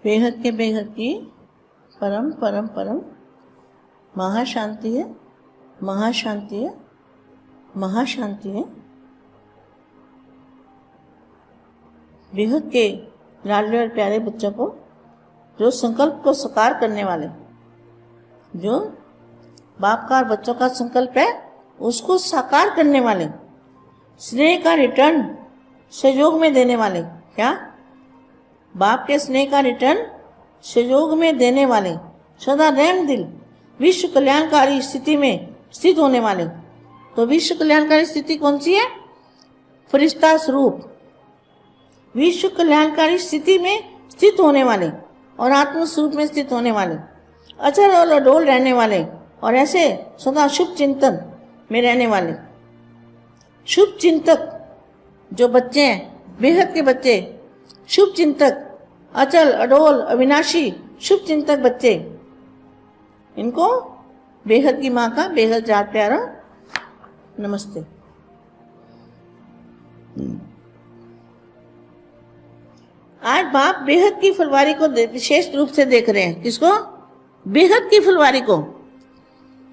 बेहद के बेहद की परम परम परम महाशांति है, महाशांति है, महाशांति है। बेहद के लाडले और प्यारे बच्चों को, जो संकल्प को साकार करने वाले, जो बाप का और बच्चों का संकल्प है उसको साकार करने वाले, स्नेह का रिटर्न सहयोग में देने वाले, क्या बाप के स्नेह का रिटर्न सहयोग में देने वाले, सदा रहम दिल, विश्व कल्याणकारी स्थिति में स्थित होने वाले। तो विश्व कल्याणकारी स्थिति कौन सी है? फरिश्ता स्वरूप विश्व कल्याणकारी स्थिति में स्थित होने वाले और आत्म स्वरूप में स्थित होने वाले, अचल और अडोल रहने वाले और ऐसे सदा शुभ चिंतन में रहने वाले। शुभ चिंतक जो बच्चे हैं, बेहद के बच्चे, शुभ चिंतक, अचल अडोल अविनाशी शुभ चिंतक बच्चे, इनको बेहद की माँ का बेहद याद प्यारा नमस्ते। आज बाप बेहद की फुलवारी को विशेष रूप से देख रहे हैं। किसको? बेहद की फुलवारी को,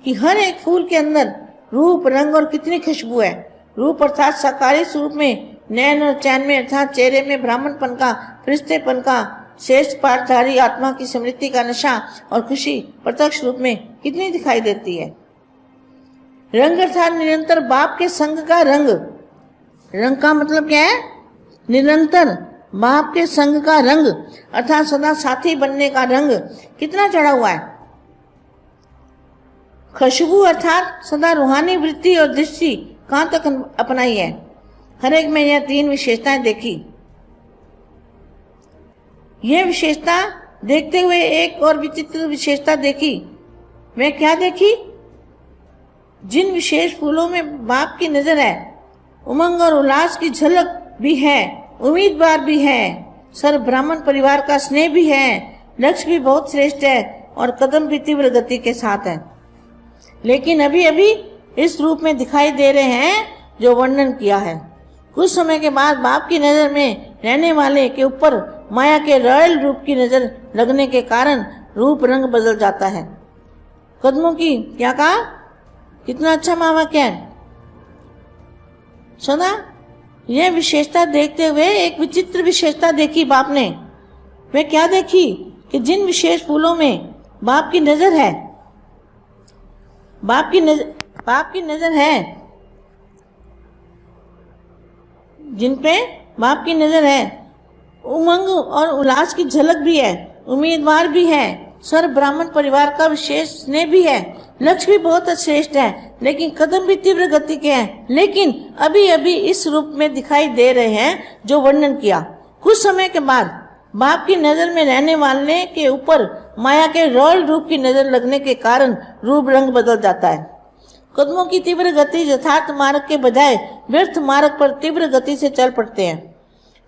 कि हर एक फूल के अंदर रूप रंग और कितनी खुशबू है। रूप अर्थात साकारी स्वरूप में, नैन और चैन में अर्थात चेहरे में ब्राह्मणपन का, फरिश्तेपन का, श्रेष्ठ पाठधारी आत्मा की स्मृति का नशा और खुशी प्रत्यक्ष रूप में कितनी दिखाई देती है। रंग अर्थात निरंतर बाप के संग का रंग। रंग का मतलब क्या है? निरंतर बाप के संग का रंग अर्थात सदा साथी बनने का रंग कितना चढ़ा हुआ है। खुशबू अर्थात सदा रूहानी वृत्ति और दृष्टि कहाँ तक अपनाई है। हर एक में यह तीन विशेषताएं देखी। यह विशेषता देखते हुए एक और विचित्र विशेषता देखी। मैं क्या देखी? जिन विशेष फूलों में बाप की नजर है, उमंग और उल्लास की झलक भी है, उम्मीदवार भी है, सर्व ब्राह्मण परिवार का स्नेह भी है, लक्ष्य भी बहुत श्रेष्ठ है और कदम भी तीव्र गति के साथ है। लेकिन अभी अभी इस रूप में दिखाई दे रहे हैं जो वर्णन किया है। कुछ समय के बाद बाप की नजर में रहने वाले के ऊपर माया के रॉयल रूप की नजर लगने के कारण रूप रंग बदल जाता है। कदमों की क्या कहा? कितना अच्छा महावाक्य है। सुना? यह विशेषता देखते हुए एक विचित्र विशेषता देखी बाप ने। वे क्या देखी? कि जिन विशेष फूलों में बाप की नजर है, बाप की नजर है, जिन पे बाप की नजर है, उमंग और उल्लास की झलक भी है, उम्मीदवार भी है, सर्व ब्राह्मण परिवार का विशेष स्नेह भी है, लक्ष्य भी बहुत श्रेष्ठ है, लेकिन कदम भी तीव्र गति के हैं, लेकिन अभी अभी इस रूप में दिखाई दे रहे हैं जो वर्णन किया। कुछ समय के बाद बाप की नजर में रहने वाले के ऊपर माया के रॉयल रूप की नजर लगने के कारण रूप रंग बदल जाता है। कदमों की तीव्र गति यथार्थ मार्ग के बजाय व्यर्थ मार्ग पर तीव्र गति से चल पड़ते हैं।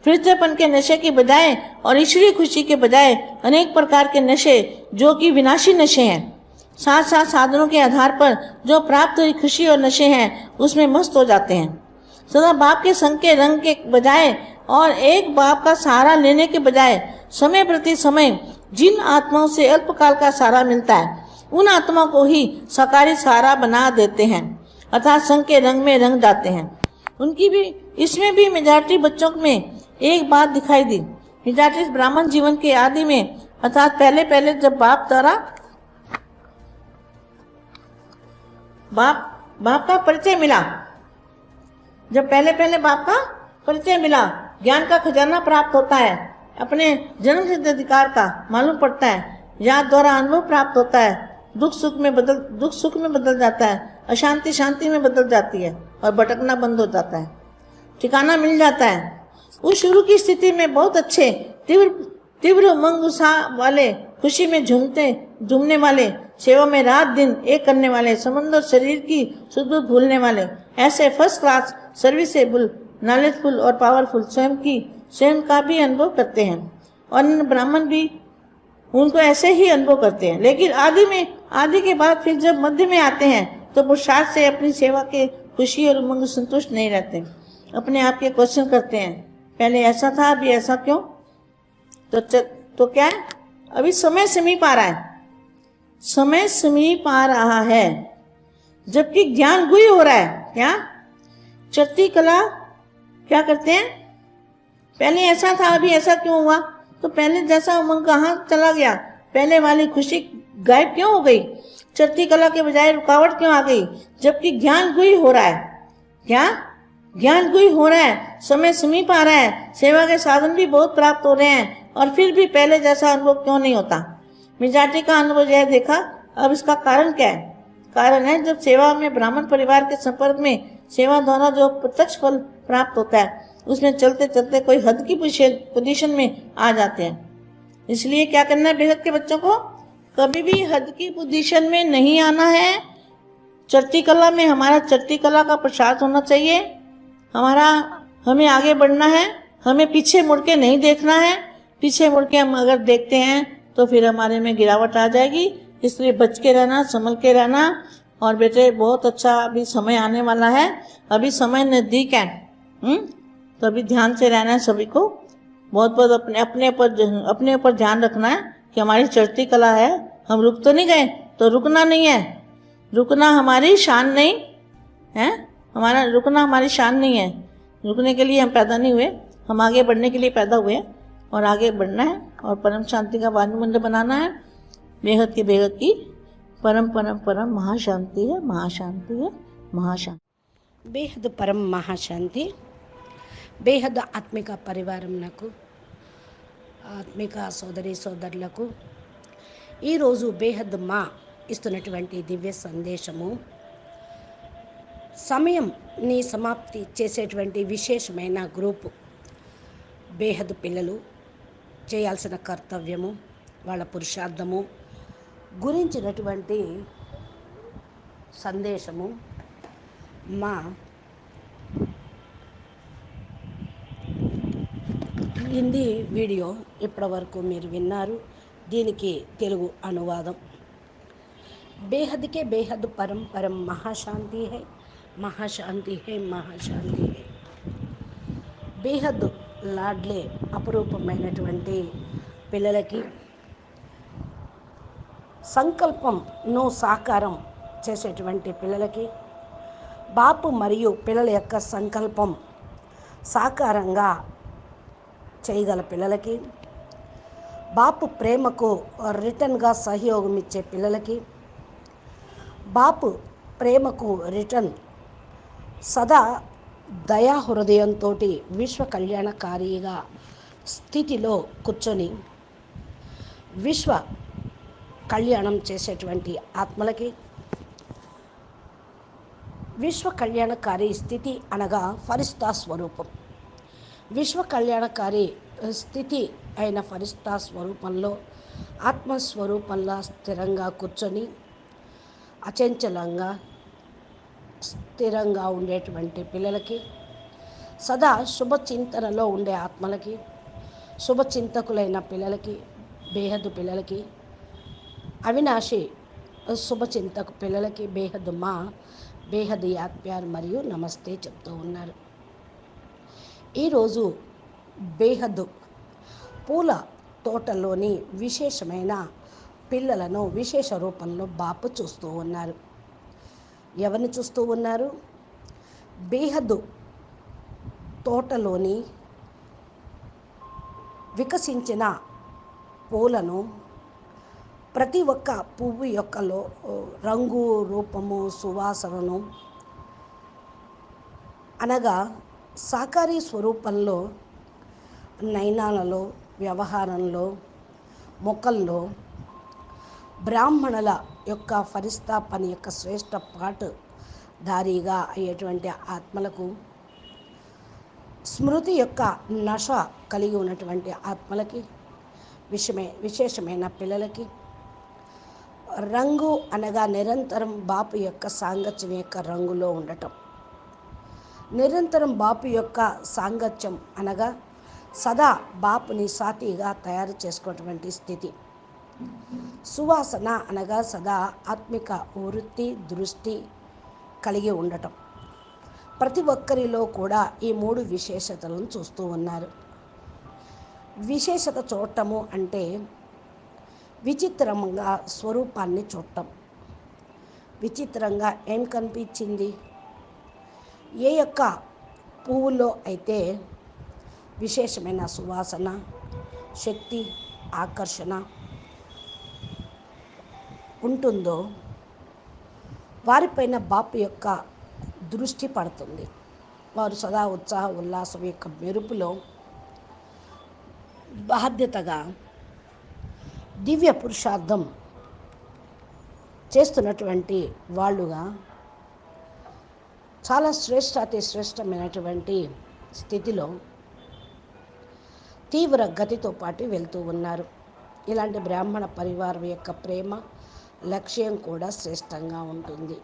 फरिश्तेपन के नशे की बजाय और ईश्वरीय खुशी के बजाय अनेक प्रकार के नशे जो कि विनाशी नशे हैं, साथ साथ साधनों के आधार पर जो प्राप्त हुई खुशी और नशे हैं उसमें मस्त हो जाते हैं। सदा बाप के संग के रंग के बजाय और एक बाप का सहारा लेने के बजाय समय प्रति समय जिन आत्माओं से अल्पकाल का सहारा मिलता है उन आत्मा को ही साकारी सहारा बना देते हैं, अर्थात संग के रंग में रंग जाते हैं। उनकी भी इसमें भी मेजॉरिटी बच्चों में एक बात दिखाई दी। मेजॉरिटी ब्राह्मण जीवन के आदि में अर्थात पहले पहले जब बाप का परिचय मिला, जब पहले पहले बाप का परिचय मिला, ज्ञान का खजाना प्राप्त होता है, अपने जन्म सिद्ध अधिकार का मालूम पड़ता है, याद द्वारा अनुभव प्राप्त होता है, दुख सुख में बदल जाता है, अशांति शांति में बदल जाती है और भटकना बंद हो जाता है, ठिकाना मिल जाता है। उस शुरू की स्थिति में बहुत अच्छे तीव्र उमंग उत्साह वाले, खुशी में झूमने वाले, सेवा में रात दिन एक करने वाले, समंदर शरीर की शुद्ध भूलने वाले, ऐसे फर्स्ट क्लास सर्विसेबल, नॉलेजफुल और पावरफुल स्वयं का भी अनुभव करते हैं और ब्राह्मण भी उनको ऐसे ही अनुभव करते हैं। लेकिन आदि के बाद फिर जब मध्य में आते हैं तो पुरुषार्थ से अपनी सेवा के खुशी और उमंग संतुष्ट नहीं रहते, अपने आप के क्वेश्चन करते हैं, पहले ऐसा था अभी ऐसा क्यों? तो क्या है, अभी समय समीप आ रहा है, समय समीप आ रहा है, जबकि ज्ञान गुही हो रहा है। क्या चढ़ती कला क्या करते हैं, पहले ऐसा था अभी ऐसा क्यों हुआ, तो पहले जैसा उमंग कहाँ चला गया, पहले वाली खुशी गायब क्यों हो गई, चढ़ती कला के बजाय रुकावट क्यों आ गई, जबकि ज्ञान गुही हो रहा है। क्या ज्ञान गुही हो रहा है, समय समीप आ रहा है, सेवा के साधन भी बहुत प्राप्त हो रहे हैं, और फिर भी पहले जैसा अनुभव क्यों नहीं होता। मिजाटी का अनुभव यह देखा। अब इसका कारण क्या है, कारण है जब सेवा में ब्राह्मण परिवार के संपर्क में सेवा द्वारा जो प्रत्यक्ष फल प्राप्त होता है, उसमें चलते चलते कोई हद की पोजीशन में आ जाते हैं। इसलिए क्या करना है, बेहद के बच्चों को कभी भी हद की पोजीशन में नहीं आना है। चढ़ती कला में हमारा चढ़ती कला का प्रसार होना चाहिए, हमें आगे बढ़ना है, हमें पीछे मुड़ के नहीं देखना है। पीछे मुड़ के हम अगर देखते हैं तो फिर हमारे में गिरावट आ जाएगी। इसलिए बच के रहना, संभल के रहना। और बेटे बहुत अच्छा अभी समय आने वाला है, अभी समय नजदीक है। तो अभी ध्यान से रहना है सभी को, बहुत बहुत अपने ऊपर ध्यान रखना है कि हमारी चढ़ती कला है, हम रुक तो नहीं गए, तो रुकना नहीं है, रुकना हमारी शान नहीं है, रुकना हमारी शान नहीं है। रुकने के लिए हम पैदा नहीं हुए, हम आगे बढ़ने के लिए पैदा हुए, और आगे बढ़ना है और परम शांति का वायुमंडल बनाना है। बेहद की परम परम परम महाशांति है, महाशांति है, महाशांति। बेहद परम महाशांति, బేహద్ ఆత్మిక పరివారంకు, ఆత్మిక సోదరి సోదరులకు ఈరోజు బేహద్ మా ఇస్తున్నటువంటి దివ్య సందేశము, సమయంని సమాప్తి చేసేటువంటి విశేషమైన గ్రూపు బేహద్ పిల్లలు చేయాల్సిన కర్తవ్యము, వాళ్ళ పురుషార్థము గురించినటువంటి సందేశము మా హిందీ వీడియో ఇప్పటివరకు మీరు విన్నారు. దీనికి తెలుగు అనువాదం. बेहद के बेहद परम परम महाशांति है, महाशांति है, महाशांति है. బేహద్ లాడ్లే అపురూపమైనటువంటి పిల్లలకి సంకల్పంను సాకారం చేసేటువంటి పిల్లలకి, బాపు మరియు పిల్లల యొక్క సంకల్పం సాకారంగా చేయగల పిల్లలకి, బాపు ప్రేమకు రిటర్న్గా సహయోగం ఇచ్చే పిల్లలకి, బాపు ప్రేమకు రిటర్న్ సదా దయా హృదయంతో విశ్వ కళ్యాణకారిగా స్థితిలో కూర్చొని విశ్వ కళ్యాణం చేసేటువంటి ఆత్మలకి, విశ్వ కళ్యాణకారి స్థితి అనగా ఫరిస్తా స్వరూపం. విశ్వ కళ్యాణకారి స్థితి అయిన ఫరిస్తా స్వరూపంలో, ఆత్మస్వరూపంలో స్థిరంగా కూర్చొని అచంచలంగా స్థిరంగా ఉండేటువంటి పిల్లలకి, సదా శుభచింతనలో ఉండే ఆత్మలకి, శుభచింతకులైన పిల్లలకి, బేహద్దు పిల్లలకి, అవినాశి శుభచింతకు పిల్లలకి బేహద్ మా, బేహద్ యాద్ ప్యార్ మరియు నమస్తే చెప్తూ ఉన్నారు. ఈరోజు బేహద్ పూల తోటలోని విశేషమైన పిల్లలను విశేష రూపంలో బాపు చూస్తూ ఉన్నారు. ఎవరిని చూస్తూ ఉన్నారు? బేహద్ తోటలోని వికసించిన పూలను, ప్రతి ఒక్క పువ్వు యొక్క రంగు, రూపము, సువాసనను అనగా సాకారీ స్వరూపంలో, నయనాలలో, వ్యవహారంలో, మొక్కల్లో బ్రాహ్మణుల యొక్క ఫరిస్తా పని యొక్క శ్రేష్ఠ పాటుదారిగా అయ్యేటువంటి ఆత్మలకు, స్మృతి యొక్క నశ కలిగి ఉన్నటువంటి ఆత్మలకి, విశేషమైన పిల్లలకి, రంగు అనగా నిరంతరం బాపు యొక్క సాంగత్యం యొక్క రంగులో ఉండటం, నిరంతరం బాపు యొక్క సాంగత్యం అనగా సదా బాపుని సాటిగా తయారు చేసుకోవటువంటి స్థితి. సువాసన అనగా సదా ఆత్మిక వృత్తి, దృష్టి కలిగి ఉండటం. ప్రతి ఒక్కరిలో కూడా ఈ మూడు విశేషతలను చూస్తూ ఉన్నారు. విశేషత చూడటము అంటే విచిత్రంగా స్వరూపాన్ని చూడటం. విచిత్రంగా ఏం కనిపించింది? ఏ యొక్క పువ్వులో అయితే విశేషమైన సువాసన, శక్తి, ఆకర్షణ ఉంటుందో వారిపైన బాపు యొక్క దృష్టి పడుతుంది. వారు సదా ఉత్సాహ ఉల్లాసం యొక్క మెరుపులో బాధ్యతగా దివ్య పురుషార్థం చేస్తున్నటువంటి వాళ్ళుగా చాలా అతి శ్రేష్టమైనటువంటి స్థితిలో తీవ్ర గతితో పాటు వెళ్తూ ఉన్నారు. ఇలాంటి బ్రాహ్మణ పరివారం యొక్క ప్రేమ లక్ష్యం కూడా శ్రేష్టంగా ఉంటుంది.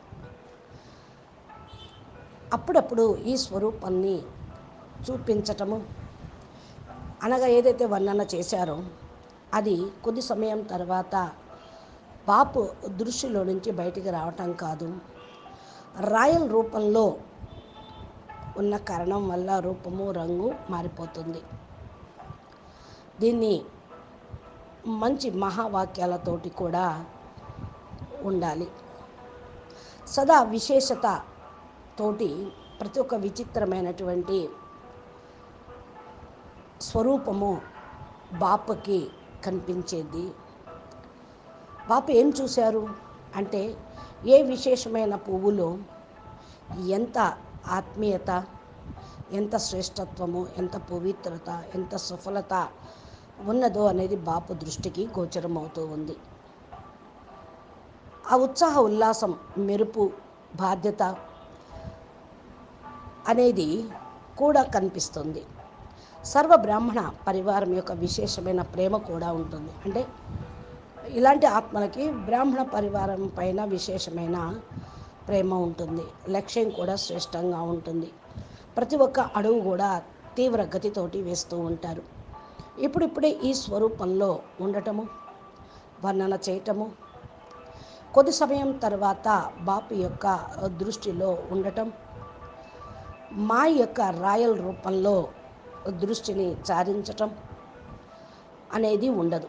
అప్పుడప్పుడు ఈ స్వరూపాన్ని చూపించటము అనగా ఏదైతే వర్ణన చేశారో అది కొద్ది సమయం తర్వాత బాపు దృష్టిలో నుంచి బయటికి రావటం కాదు, రాయల్ రూపంలో ఉన్న కారణం వల్ల రూపము రంగు మారిపోతుంది. దీన్ని మంచి మహావాక్యాలతోటి కూడా ఉండాలి. సదా విశేషత తోటి ప్రతి ఒక్క విచిత్రమైనటువంటి స్వరూపము బాపుకి కనిపించేది. బాపు ఏం చూశారు అంటే ఏ విశేషమైన పువ్వులో ఎంత ఆత్మీయత, ఎంత శ్రేష్టత్వము, ఎంత పవిత్రత, ఎంత సఫలత ఉన్నదో అనేది బాపు దృష్టికి గోచరమవుతూ ఉంది. ఆ ఉత్సాహ ఉల్లాసం, మెరుపు, బాధ్యత అనేది కూడా కనిపిస్తుంది. సర్వ బ్రాహ్మణ పరివారం యొక్క విశేషమైన ప్రేమ కూడా ఉంటుంది. అంటే ఇలాంటి ఆత్మలకి బ్రాహ్మణ పరివారం పైన విశేషమైన ప్రేమ ఉంటుంది. లక్ష్యం కూడా శ్రేష్టంగా ఉంటుంది. ప్రతి ఒక్క అడుగు కూడా తీవ్ర గతితోటి వేస్తూ ఉంటారు. ఇప్పుడిప్పుడే ఈ స్వరూపంలో ఉండటము, వర్ణన చేయటము, కొద్ది సమయం తర్వాత బాపు యొక్క దృష్టిలో ఉండటం, మా యొక్క రాయల్ రూపంలో దృష్టిని చారించటం అనేది ఉండదు.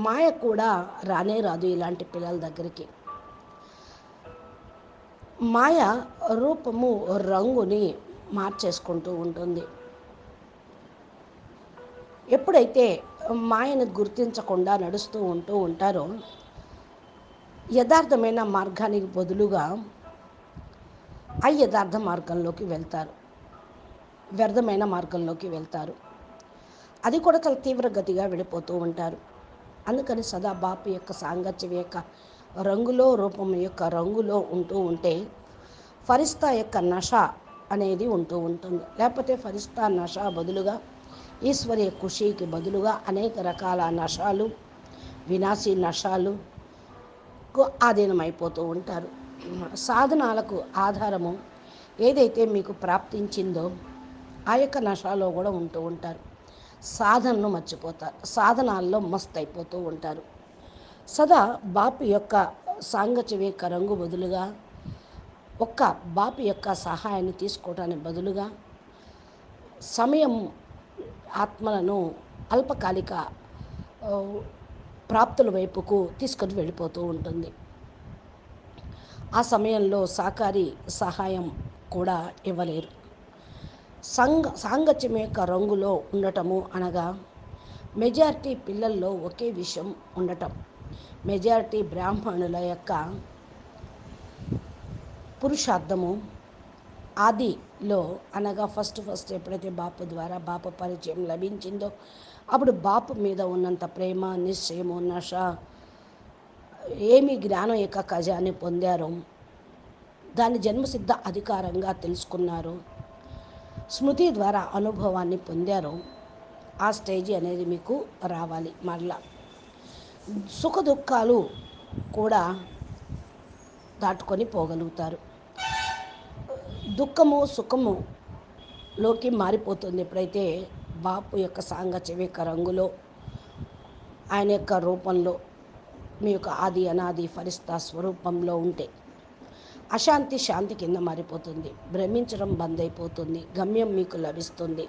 మాయ కూడా రానే రాదు ఇలాంటి పిల్లల దగ్గరికి. మాయ రూపము, రంగుని మార్చేసుకుంటూ ఉంటుంది. ఎప్పుడైతే మాయను గుర్తించకుండా నడుస్తూ ఉంటారో యథార్థమైన మార్గానికి బదులుగా అయథార్థ మార్గంలోకి వెళ్తారు, వ్యర్థమైన మార్గంలోకి వెళ్తారు. అది కూడా చాలా తీవ్రగతిగా వెళ్ళిపోతూ ఉంటారు. అందుకని సదా బాపు యొక్క సాంగత్యం యొక్క రంగులో, రూపం యొక్క రంగులో ఉంటూ ఉంటే ఫరిస్తా యొక్క నష అనేది ఉంటూ ఉంటుంది. లేకపోతే ఫరిస్తా నష బదులుగా, ఈశ్వరీయ ఖుషీకి బదులుగా అనేక రకాల నషాలు, వినాశీ నషాలు ఆధీనమైపోతూ ఉంటారు. సాధనాలకు ఆధారము ఏదైతే మీకు ప్రాప్తించిందో ఆ యొక్క నషాలో కూడా ఉంటూ ఉంటారు. సాధనను మర్చిపోతారు, సాధనాల్లో మస్త్ అయిపోతూ ఉంటారు. సదా బాపు యొక్క సాంగత్యవేక రంగు బదులుగా, ఒక్క బాపు యొక్క సహాయాన్ని తీసుకోవడానికి బదులుగా సమయం ఆత్మలను అల్పకాలిక ప్రాప్తుల వైపుకు తీసుకొని వెళ్ళిపోతూ ఉంటుంది. ఆ సమయంలో సాకారి సహాయం కూడా ఇవ్వలేరు. సాంగత్యం యొక్క రంగులో ఉండటము అనగా మెజారిటీ పిల్లల్లో ఒకే విషయం ఉండటం. మెజారిటీ బ్రాహ్మణుల యొక్క పురుషార్థము ఆదిలో అనగా ఫస్ట్ ఎప్పుడైతే బాపు ద్వారా బాపు పరిచయం లభించిందో అప్పుడు బాపు మీద ఉన్నంత ప్రేమ, నిశ్చయము, నష, ఏమి జ్ఞానం యొక్క ఖజాన్ని పొందారో దాన్ని జన్మసిద్ధ అధికారంగా తెలుసుకున్నారు, స్మృతి ద్వారా అనుభవాన్ని పొందారో ఆ స్టేజీ అనేది మీకు రావాలి. మరలా సుఖ దుఃఖాలు కూడా దాటుకొని పోగలుగుతారు. దుఃఖము సుఖములోకి మారిపోతుంది ఎప్పుడైతే బాపు యొక్క సాంగత్యవేక రంగులో, ఆయన యొక్క రూపంలో, మీ యొక్క ఆది అనాది ఫరిస్తా స్వరూపంలో ఉంటే అశాంతి శాంతి కింద మారిపోతుంది. భ్రమించడం బంద్ అయిపోతుంది. గమ్యం మీకు లభిస్తుంది.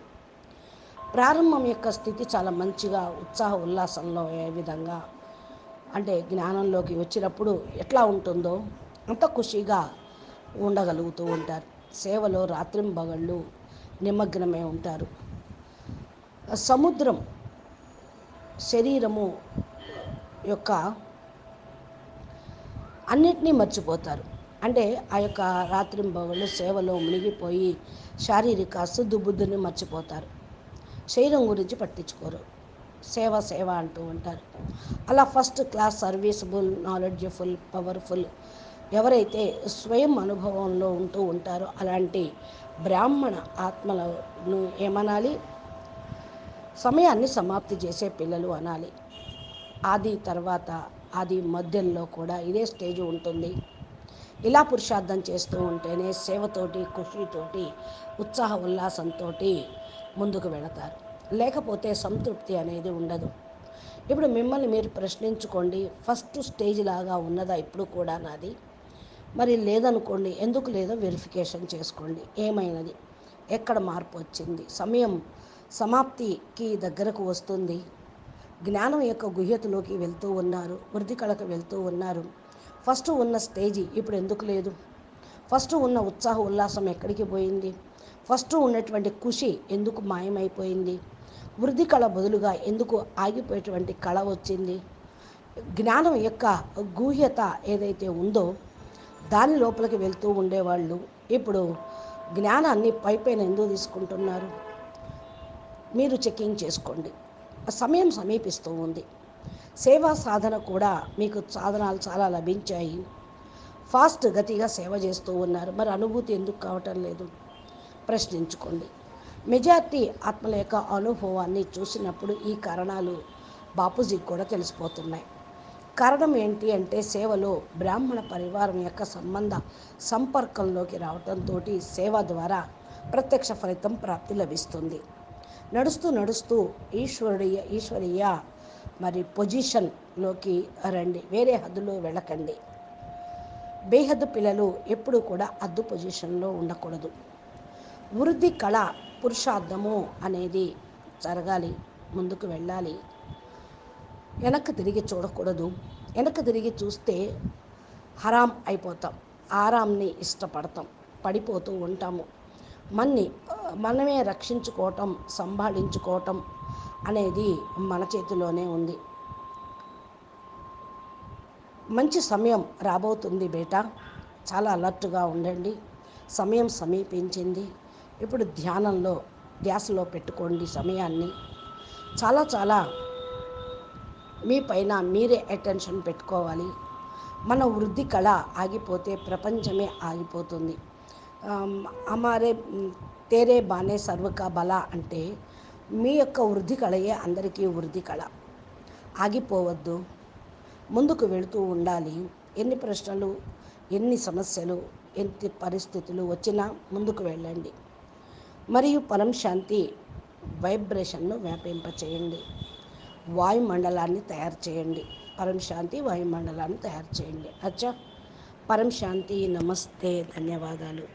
ప్రారంభం యొక్క స్థితి చాలా మంచిగా ఉత్సాహ ఉల్లాసంలో ఏ విధంగా అంటే జ్ఞానంలోకి వచ్చినప్పుడు ఎట్లా ఉంటుందో అంత ఖుషీగా ఉండగలుగుతూ ఉంటారు. సేవలో రాత్రింబగళ్ళు నిమగ్నమై ఉంటారు. సముద్రం శరీరము యొక్క అన్నిటినీ మర్చిపోతారు. అంటే ఆ యొక్క రాత్రింబగళ్ళు సేవలో మునిగిపోయి శారీరక శుద్ధి మర్చిపోతారు. శరీరం గురించి పట్టించుకోరు. సేవ సేవ అంటూ ఉంటారు. అలా first class serviceable knowledgeful powerful ఎవరైతే స్వయం అనుభవంలో ఉంటూ ఉంటారో అలాంటి బ్రాహ్మణ ఆత్మలను ఏమనాలి? సమయాన్ని సమాప్తి చేసే పిల్లలు అనాలి. ఆది తర్వాత ఆది మధ్యలో కూడా ఇదే స్టేజ్ ఉంటుంది. ఇలా పురుషార్థం చేస్తూ ఉంటేనే సేవతోటి ఖుషీతోటి ఉత్సాహ ఉల్లాసంతో ముందుకు వెళతారు. లేకపోతే సంతృప్తి అనేది ఉండదు. ఇప్పుడు మిమ్మల్ని మీరు ప్రశ్నించుకోండి, ఫస్ట్ స్టేజ్ లాగా ఉన్నదా ఇప్పుడు కూడా నాది? మరి లేదనుకోండి, ఎందుకు లేదో వెరిఫికేషన్ చేసుకోండి. ఏమైనది, ఎక్కడ మార్పు వచ్చింది? సమయం సమాప్తికి దగ్గరకు వస్తుంది. జ్ఞానం యొక్క గుహ్యతలోకి వెళ్తూ ఉన్నారు, వృద్ధి కళకు వెళ్తూ ఉన్నారు. ఫస్ట్ ఉన్న స్టేజీ ఇప్పుడు ఎందుకు లేదు? ఫస్ట్ ఉన్న ఉత్సాహ ఉల్లాసం ఎక్కడికి పోయింది? ఫస్ట్ ఉన్నటువంటి ఖుషి ఎందుకు మాయమైపోయింది? వృద్ధి కళ బదులుగా ఎందుకు ఆగిపోయేటువంటి కళ వచ్చింది? జ్ఞానం యొక్క గూహ్యత ఏదైతే ఉందో దాని లోపలికి వెళ్తూ ఉండేవాళ్ళు ఇప్పుడు జ్ఞానాన్ని పైపైన ఎందుకు తీసుకుంటున్నారు? మీరు చెకింగ్ చేసుకోండి. సమయం సమీపిస్తూ ఉంది. సేవా సాధన కూడా మీకు సాధనాలు చాలా లభించాయి. ఫాస్ట్ గతిగా సేవ చేస్తూ ఉన్నారు. మరి అనుభూతి ఎందుకు కావటం లేదు? ప్రశ్నించుకోండి. మెజారిటీ ఆత్మల యొక్క అనుభవాన్ని చూసినప్పుడు ఈ కారణాలు బాపూజీకి కూడా తెలిసిపోతున్నాయి. కారణం ఏంటి అంటే సేవలో బ్రాహ్మణ పరివారం యొక్క సంపర్కంలోకి రావటంతో సేవ ద్వారా ప్రత్యక్ష ఫలితం ప్రాప్తి లభిస్తుంది. నడుస్తూ నడుస్తూ ఈశ్వరీయ మరి పొజిషన్లోకి రండి. వేరే హద్దులో వెళ్ళకండి. బేహద్దు పిల్లలు ఎప్పుడూ కూడా అద్దు పొజిషన్లో ఉండకూడదు. వృద్ధి కళ పురుషార్థము అనేది జరగాలి, ముందుకు వెళ్ళాలి. వెనక్కి తిరిగి చూడకూడదు. వెనక్కి తిరిగి చూస్తే హరాం అయిపోతాం. ఆరాంని ఇష్టపడతాం, పడిపోతూ ఉంటాము. మనమే రక్షించుకోవటం, సంభాళించుకోవటం అనేది మన చేతిలోనే ఉంది. మంచి సమయం రాబోతుంది బేటా, చాలా అలర్ట్గా ఉండండి. సమయం సమీపించింది. ఇప్పుడు ధ్యాసలో పెట్టుకోండి సమయాన్ని. చాలా చాలా మీ పైన మీరే అటెన్షన్ పెట్టుకోవాలి. మన వృద్ధి కళ ఆగిపోతే ప్రపంచమే ఆగిపోతుంది. హమారే తేరే బానే సర్వకా బల అంటే మీ యొక్క వృద్ధి కళయే అందరికీ వృద్ధి కళ. ఆగిపోవద్దు, ముందుకు వెళుతూ ఉండాలి. ఎన్ని ప్రశ్నలు, ఎన్ని సమస్యలు, ఎన్ని పరిస్థితులు వచ్చినా ముందుకు వెళ్ళండి. మరియు పరం శాంతి వైబ్రేషన్ను వ్యాపింపచేయండి. వాయుమండలాన్ని తయారు చేయండి. పరం శాంతి వాయుమండలాన్ని తయారు చేయండి. అచ్చా, పరం శాంతి. నమస్తే, ధన్యవాదాలు.